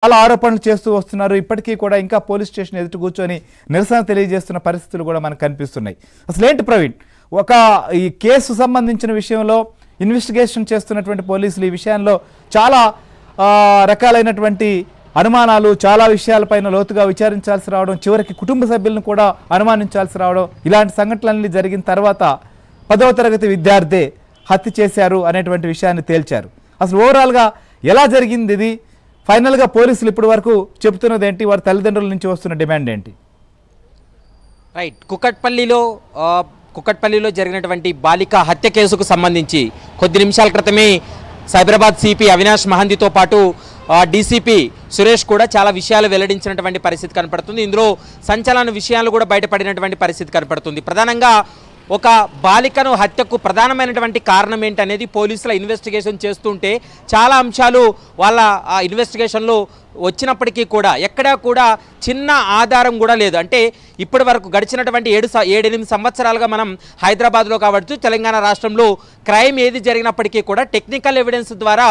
చాలా ఆరోపణలు చేస్తూ వస్తున్నారు. ఇప్పటికీ కూడా ఇంకా పోలీస్ స్టేషన్ ఎదుట కూర్చొని నిరసన తెలియజేస్తున్న పరిస్థితులు కూడా మనకు కనిపిస్తున్నాయి. అసలు ఏంటి ప్రవీణ్, ఈ కేసు సంబంధించిన విషయంలో ఇన్వెస్టిగేషన్ చేస్తున్నటువంటి పోలీసులు ఈ విషయంలో చాలా రకాలైనటువంటి అనుమానాలు, చాలా విషయాలపైన లోతుగా విచారించాల్సి రావడం, చివరికి కుటుంబ సభ్యులను కూడా అనుమానించాల్సి రావడం, ఇలాంటి సంఘటనలన్నీ జరిగిన తర్వాత 10వ తరగతి విద్యార్థి హత్య చేశారు అనేటువంటి విషయాన్ని తేల్చారు. అసలు ఓవరాల్గా ఎలా జరిగింది ఇది? ఫైనల్గా పోలీసులు ఇప్పటి వరకు చెబుతున్నది ఏంటి? వారి తల్లిదండ్రుల నుంచి వస్తున్న డిమాండ్ ఏంటి? రైట్, కుక్కట్పల్లిలో జరిగినటువంటి బాలిక హత్య కేసుకు సంబంధించి కొద్ది నిమిషాల క్రితమే సైబరాబాద్ సిపి అవినాష్ మహంతితో పాటు డీసీపీ సురేష్ కూడా చాలా విషయాలు వెల్లడించినటువంటి పరిస్థితి కనపడుతుంది. ఇందులో సంచలన విషయాలు కూడా బయటపడినటువంటి పరిస్థితి కనపడుతుంది. ప్రధానంగా ఒక బాలికను హత్యకు ప్రధానమైనటువంటి కారణం ఏంటనేది పోలీసుల ఇన్వెస్టిగేషన్ చేస్తుంటే చాలా అంశాలు వాళ్ళ ఇన్వెస్టిగేషన్లో వచ్చినప్పటికీ కూడా ఎక్కడా కూడా చిన్న ఆధారం కూడా లేదు. అంటే ఇప్పటి వరకు గడిచినటువంటి 7-8 సంవత్సరాలుగా మనం హైదరాబాద్లో కావచ్చు, తెలంగాణ రాష్ట్రంలో క్రైమ్ ఏది జరిగినప్పటికీ కూడా టెక్నికల్ ఎవిడెన్స్ ద్వారా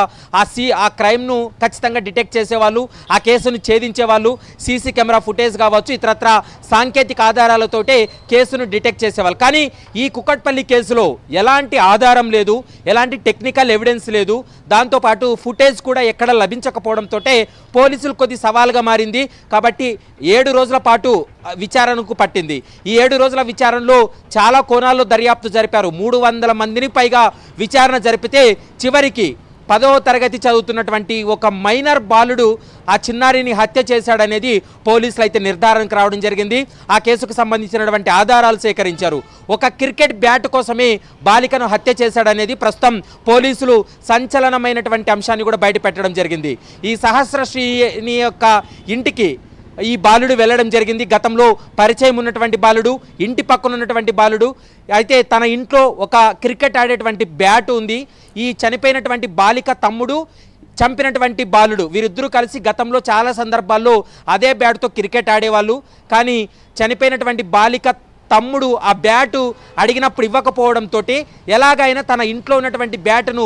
ఆ క్రైమ్ను ఖచ్చితంగా డిటెక్ట్ చేసేవాళ్ళు, ఆ కేసును ఛేదించేవాళ్ళు, సీసీ కెమెరా ఫుటేజ్ కావచ్చు, ఇతరత్ర సాంకేతిక ఆధారాలతోటే కేసును డిటెక్ట్ చేసేవాళ్ళు. కానీ ఈ కుక్కట్పల్లి కేసులో ఎలాంటి ఆధారం లేదు, ఎలాంటి టెక్నికల్ ఎవిడెన్స్ లేదు, దాంతోపాటు ఫుటేజ్ కూడా ఎక్కడ లభించకపోవడంతో పోలీసులు కొద్ది సవాల్గా మారింది. కాబట్టి 7 రోజుల పాటు విచారణకు పట్టింది. ఈ 7 రోజుల విచారణలో చాలా కోణాల్లో దర్యాప్తు జరిపారు. 300 మందిని పైగా విచారణ జరిపితే చివరికి 10వ తరగతి చదువుతున్నటువంటి ఒక మైనర్ బాలుడు ఆ చిన్నారిని హత్య చేశాడనేది పోలీసులు అయితే నిర్ధారణకు రావడం జరిగింది. ఆ కేసుకు సంబంధించినటువంటి ఆధారాలు సేకరించారు. ఒక క్రికెట్ బ్యాట్ కోసమే బాలికను హత్య చేశాడనేది ప్రస్తుతం పోలీసులు సంచలనమైనటువంటి అంశాన్ని కూడా బయటపెట్టడం జరిగింది. ఈ సహస్రశ్రీని యొక్క ఇంటికి ఈ బాలుడు వెళ్ళడం జరిగింది. గతంలో పరిచయం ఉన్నటువంటి బాలుడు, ఇంటి పక్కన ఉన్నటువంటి బాలుడు. అయితే తన ఇంట్లో ఒక క్రికెట్ ఆడేటువంటి బ్యాట్ ఉంది. ఈ చనిపోయినటువంటి బాలిక తమ్ముడు, చంపినటువంటి బాలుడు, వీరిద్దరూ కలిసి గతంలో చాలా సందర్భాల్లో అదే బ్యాట్తో క్రికెట్ ఆడేవాళ్ళు. కానీ చనిపోయినటువంటి బాలిక తమ్ముడు ఆ బ్యాటు అడిగినప్పుడు ఇవ్వకపోవడంతో ఎలాగైనా తన ఇంట్లో ఉన్నటువంటి బ్యాటును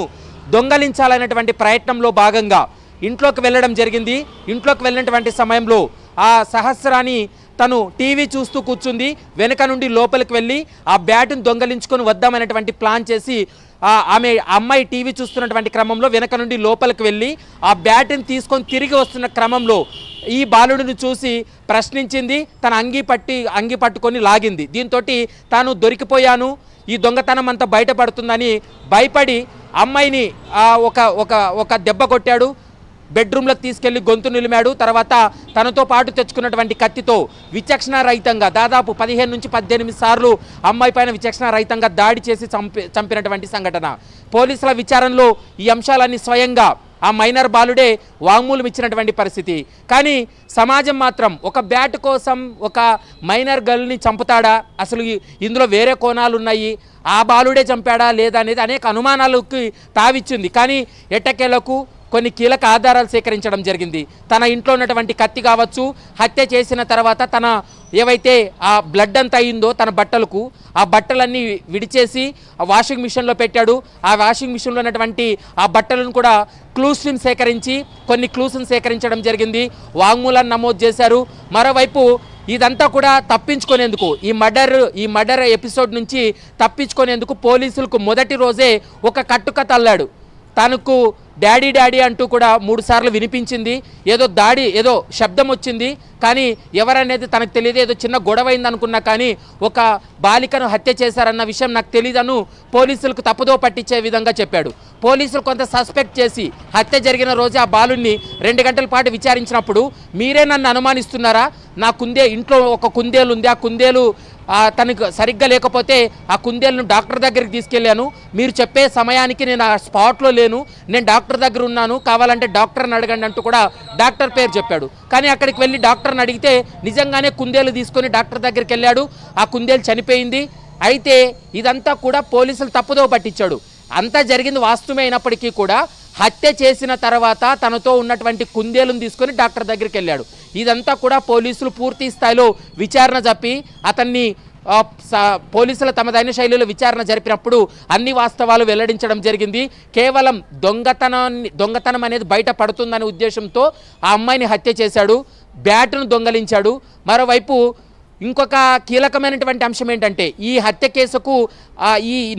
దొంగలించాలనేటువంటి ప్రయత్నంలో భాగంగా ఇంట్లోకి వెళ్ళడం జరిగింది. ఇంట్లోకి వెళ్ళినటువంటి సమయంలో ఆ సహస్రాన్ని తను టీవీ చూస్తూ కూర్చుంది. వెనక నుండి లోపలికి వెళ్ళి ఆ బ్యాటును దొంగలించుకొని వద్దామనేటువంటి ప్లాన్ చేసి అమ్మాయి టీవీ చూస్తున్నటువంటి క్రమంలో వెనక నుండి లోపలికి వెళ్ళి ఆ బ్యాటుని తీసుకొని తిరిగి వస్తున్న క్రమంలో ఈ బాలుడిని చూసి ప్రశ్నించింది. తన అంగి పట్టుకొని లాగింది. దీంతో తాను దొరికిపోయాను, ఈ దొంగతనం అంతా బయటపడుతుందని భయపడి అమ్మాయిని ఒక దెబ్బ కొట్టాడు. బెడ్రూమ్లోకి తీసుకెళ్లి గొంతు నిలిమాడు. తర్వాత తనతో పాటు తెచ్చుకున్నటువంటి కత్తితో విచక్షణ రహితంగా దాదాపు 15 నుంచి 18 సార్లు అమ్మాయి పైన విచక్షణ రహితంగా దాడి చేసి చంపినటువంటి సంఘటన. పోలీసుల విచారణలో ఈ అంశాలన్నీ స్వయంగా ఆ మైనర్ బాలుడే వాంగ్మూలం ఇచ్చినటువంటి పరిస్థితి. కానీ సమాజం మాత్రం ఒక బ్యాట్ కోసం ఒక మైనర్ గర్ల్ని చంపుతాడా, అసలు ఇందులో వేరే కోణాలు ఉన్నాయి, ఆ బాలుడే చంపాడా లేదా అనేది అనేక అనుమానాలకు తావిచ్చింది. కానీ ఎట్టకేలకు కొన్ని కీలక ఆధారాలు సేకరించడం జరిగింది. తన ఇంట్లో ఉన్నటువంటి కత్తి కావచ్చు, హత్య చేసిన తర్వాత తన ఏవైతే ఆ బ్లడ్ అంతా అయిందో తన బట్టలకు, ఆ బట్టలన్నీ విడిచేసి ఆ వాషింగ్ మిషన్లో పెట్టాడు. ఆ వాషింగ్ మిషన్లో ఉన్నటువంటి ఆ బట్టలను కూడా క్లూస్ని సేకరించి కొన్ని క్లూస్ని సేకరించడం జరిగింది. వాంగ్మూలాన్ని నమోదు చేశారు. మరోవైపు ఇదంతా కూడా తప్పించుకునేందుకు ఈ మర్డర్ ఎపిసోడ్ నుంచి తప్పించుకునేందుకు పోలీసులకు మొదటి రోజే ఒక కట్టుకథ అల్లాడు. తనకు డాడీ డాడీ అంటూ కూడా 3 సార్లు వినిపించింది. ఏదో శబ్దం వచ్చింది, కానీ ఎవరనేది తనకు తెలియదు. ఏదో చిన్న గొడవ అయింది అనుకున్నా, కానీ ఒక బాలికను హత్య చేశారన్న విషయం నాకు తెలియదను పోలీసులకు తప్పుదో పట్టించే విధంగా చెప్పాడు. పోలీసులు కొంత సస్పెక్ట్ చేసి హత్య జరిగిన రోజు ఆ బాలుడిని 2 గంటల పాటు విచారించినప్పుడు, మీరే నన్ను అనుమానిస్తున్నారా, నా ఇంట్లో ఒక కుందేలు ఉంది, ఆ కుందేలు తనకు సరిగ్గా లేకపోతే ఆ కుందేలను డాక్టర్ దగ్గరికి తీసుకెళ్ళాను, మీరు చెప్పే సమయానికి నేను ఆ స్పాట్లో లేను, నేను డాక్టర్ దగ్గర ఉన్నాను, కావాలంటే డాక్టర్ని అడగండి అంటూ కూడా డాక్టర్ పేరు చెప్పాడు. కానీ అక్కడికి వెళ్ళి డాక్టర్ని అడిగితే నిజంగానే కుందేలు తీసుకొని డాక్టర్ దగ్గరికి వెళ్ళాడు. ఆ కుందేలు చనిపోయింది. అయితే ఇదంతా కూడా పోలీసులు తప్పుదో పట్టించాడు. అంతా జరిగింది వాస్తవమే అయినప్పటికీ కూడా హత్య చేసిన తర్వాత తనతో ఉన్నటువంటి కుందేలును తీసుకొని డాక్టర్ దగ్గరికి వెళ్ళాడు. ఇదంతా కూడా పోలీసులు పూర్తి స్థాయిలో విచారణ జరిపి అతన్ని పోలీసులు తమదైన శైలిలో విచారణ జరిపినప్పుడు అన్ని వాస్తవాలు వెల్లడించడం జరిగింది. కేవలం దొంగతనం అనేది బయట పడుతుందనే ఉద్దేశంతో ఆ అమ్మాయిని హత్య చేశాడు, బ్యాట్ను దొంగలించాడు. మరోవైపు ఇంకొక కీలకమైనటువంటి అంశం ఏంటంటే ఈ హత్య కేసుకు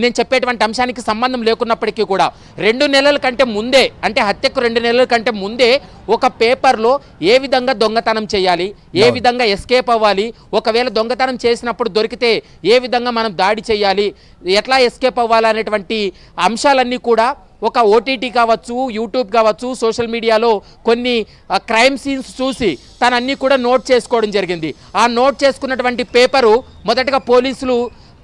నేను చెప్పేటువంటి అంశానికి సంబంధం లేకున్నప్పటికీ కూడా 2 నెలల కంటే ముందే, అంటే హత్యకు 2 నెలల కంటే ముందే ఒక పేపర్లో ఏ విధంగా దొంగతనం చేయాలి, ఏ విధంగా ఎస్కేప్ అవ్వాలి, ఒకవేళ దొంగతనం చేసినప్పుడు దొరికితే ఏ విధంగా మనం దాడి చేయాలి, ఎట్లా ఎస్కేప్ అవ్వాలి అనేటువంటి అంశాలన్నీ కూడా ఒక ఓటీటీ కావచ్చు, యూట్యూబ్ కావచ్చు, సోషల్ మీడియాలో కొన్ని క్రైమ్ సీన్స్ చూసి తనన్నీ కూడా నోట్ చేసుకోవడం జరిగింది. ఆ నోట్ చేసుకున్నటువంటి పేపరు మొదటగా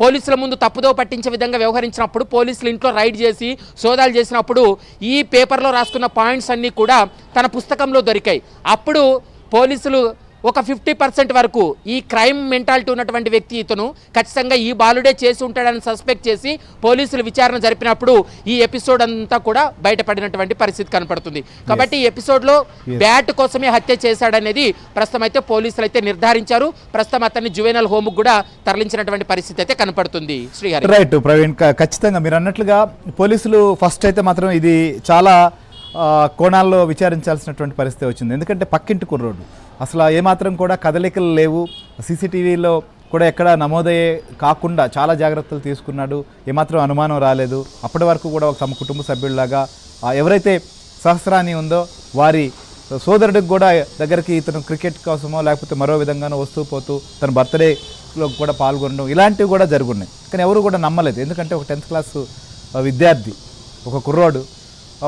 పోలీసుల ముందు తప్పుదో పట్టించే విధంగా వ్యవహరించినప్పుడు పోలీసులు ఇంట్లో రైడ్ చేసి సోదాలు చేసినప్పుడు ఈ పేపర్లో రాసుకున్న పాయింట్స్ అన్నీ కూడా తన పుస్తకంలో దొరికాయి. అప్పుడు పోలీసులు ఒక 50% వరకు ఈ క్రైమ్ మెంటాలిటీ ఉన్నటువంటి వ్యక్తి ఇతను ఖచ్చితంగా ఈ బాలుడే చేసి ఉంటాడని సస్పెక్ట్ చేసి పోలీసులు విచారణ జరిపినప్పుడు ఈ ఎపిసోడ్ అంతా కూడా బయటపడినటువంటి పరిస్థితి కనపడుతుంది. కాబట్టి ఈ ఎపిసోడ్లో బ్యాట్ కోసమే హత్య చేశాడనేది ప్రస్తుతం అయితే పోలీసులు అయితే నిర్ధారించారు. ప్రస్తుతం అతన్ని జువెనల్ హోమ్కు కూడా తరలించినటువంటి పరిస్థితి అయితే కనపడుతుంది. శ్రీహరి రైట్ ప్రవీణ్, ఖచ్చితంగా మీరు అన్నట్లుగా పోలీసులు ఫస్ట్ అయితే మాత్రం ఇది చాలా కోణాల్లో విచారించాల్సినటువంటి పరిస్థితి వచ్చింది. ఎందుకంటే పక్కింటి కుర్రోడు, అసలు ఏమాత్రం కూడా కదలికలు లేవు, సీసీటీవీలో కూడా ఎక్కడ నమోదయ్యే కాకుండా చాలా జాగ్రత్తలు తీసుకున్నాడు, ఏమాత్రం అనుమానం రాలేదు. అప్పటి వరకు కూడా తమ కుటుంబ సభ్యుల్లాగా ఎవరైతే సహస్రాని ఉందో వారి సోదరుడికి కూడా దగ్గరికి ఇతను క్రికెట్ కోసమో లేకపోతే మరో విధంగానో వస్తూ పోతూ తన బర్త్డేలో కూడా పాల్గొనడం ఇలాంటివి కూడా జరుగున్నాయి. కానీ ఎవరు కూడా నమ్మలేదు. ఎందుకంటే ఒక 10th క్లాసు విద్యార్థి, ఒక కుర్రోడు,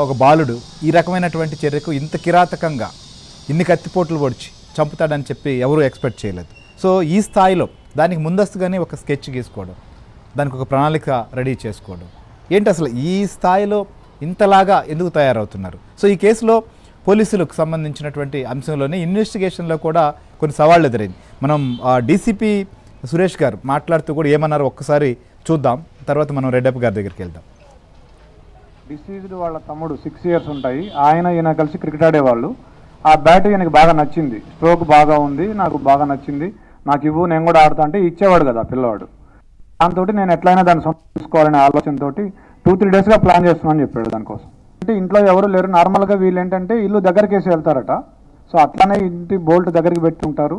ఒక బాలుడు ఈ రకమైనటువంటి చర్యకు ఇంత కిరాతకంగా ఇన్ని కత్తిపోట్లు పొడిచి చంపుతాడని చెప్పి ఎవరు ఎక్స్పెక్ట్ చేయలేదు. సో ఈ స్థాయిలో దానికి ముందస్తుగానే ఒక స్కెచ్ గీసుకోవడం, దానికి ఒక ప్రణాళిక రెడీ చేసుకోవడం ఏంటి, అసలు ఈ స్థాయిలో ఇంతలాగా ఎందుకు తయారవుతున్నారు? సో ఈ కేసులో పోలీసులకు సంబంధించినటువంటి అంశంలోనే ఇన్వెస్టిగేషన్లో కూడా కొన్ని సవాళ్ళు ఎదురైంది. మనం డీసీపీ సురేష్ గారు మాట్లాడుతూ కూడా ఏమన్నారో ఒక్కసారి చూద్దాం, తర్వాత మనం రెడ్డప్ప గారి దగ్గరికి వెళ్దాం. డిసీజ్డ్ వాళ్ళ తమ్ముడు 6 years ఉంటాయి, ఈయన కలిసి క్రికెట్ ఆడేవాళ్ళు. ఆ బ్యాట్ ఈయనకి బాగా నచ్చింది, స్ట్రోక్ బాగా ఉంది, నాకు బాగా నచ్చింది, నాకు ఇవ్వు నేను కూడా ఆడతా అంటే ఇచ్చేవాడు కదా పిల్లవాడు. దాంతో నేను ఎట్లయినా దాన్ని తీసుకోవాలనే ఆలోచనతో 2-3 daysగా ప్లాన్ చేస్తున్నాను చెప్పాడు దానికోసం. అంటే ఇంట్లో ఎవరు లేరు, నార్మల్గా వీళ్ళు ఏంటంటే ఇల్లు దగ్గరికి వేసి వెళ్తారట. సో అట్లానే ఇంటి బోల్ట్ దగ్గరికి పెట్టి ఉంటారు,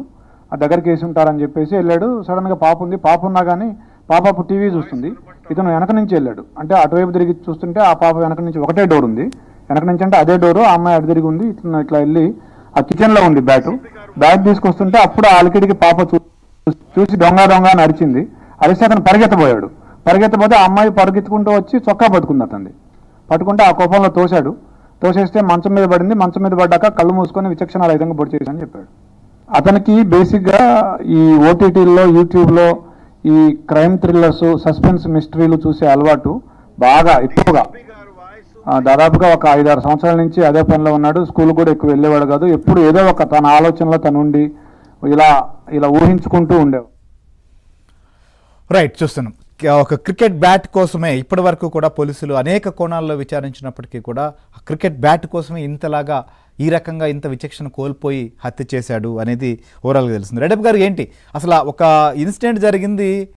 ఆ దగ్గరికి వేసి ఉంటారని చెప్పేసి వెళ్ళాడు. సడన్గా పాప ఉంది, పాప ఉన్నా కానీ పాప టీవీ చూస్తుంది, ఇతను వెనక నుంచి వెళ్ళాడు. అంటే అటువైపు తిరిగి చూస్తుంటే ఆ పాప వెనక నుంచి ఒకటే డోర్ ఉంది, వెనక నుంచి అంటే అదే డోరు, ఆ అమ్మాయి అటు తిరిగి ఉంది. ఇట్లా ఇట్లా వెళ్ళి ఆ కిచెన్లో ఉంది బ్యాట్ తీసుకొస్తుంటే అప్పుడు ఆ అలికిడికి పాప చూసి దొంగ అని అరిచింది. అరిస్తే అతను పరిగెత్తబోతే ఆ అమ్మాయి పరిగెత్తుకుంటూ వచ్చి చొక్కా పట్టుకుంది, అతన్ని పట్టుకుంటే ఆ కోపంలో తోసేస్తే మంచం మీద పడింది. మంచం మీద పడ్డాక కళ్ళు మూసుకొని విచక్షణ రహితంగా పొడి చేశాను చెప్పాడు. అతనికి బేసిక్గా ఈ ఓటీటీల్లో, యూట్యూబ్లో ఈ క్రైమ్ థ్రిల్లర్స్, సస్పెన్స్ మిస్టరీలు చూసే అలవాటు బాగా ఎక్కువగా, దాదాపుగా ఒక 5-6 సంవత్సరాల నుంచి అదే పనిలో ఉన్నాడు. స్కూల్ కూడా ఎక్కువ వెళ్ళేవాడు కాదు, ఎప్పుడు ఏదో ఒక తన ఆలోచనలో తను ఉండి ఇలా ఊహించుకుంటూ ఉండేవాడు. రైట్, చూస్తున్నాం ఒక క్రికెట్ బ్యాట్ కోసమే ఇప్పటి వరకు కూడా పోలీసులు అనేక కోణాల్లో విచారించినప్పటికీ కూడా క్రికెట్ బ్యాట్ కోసమే ఇంతలాగా ఈ రకంగా ఇంత విచక్షణ కోల్పోయి హత్య చేశాడు అనేది ఓవరాల్గా తెలిసింది. రెడ్డప్ప గారు ఏంటి అసలు ఒక ఇన్సిడెంట్ జరిగింది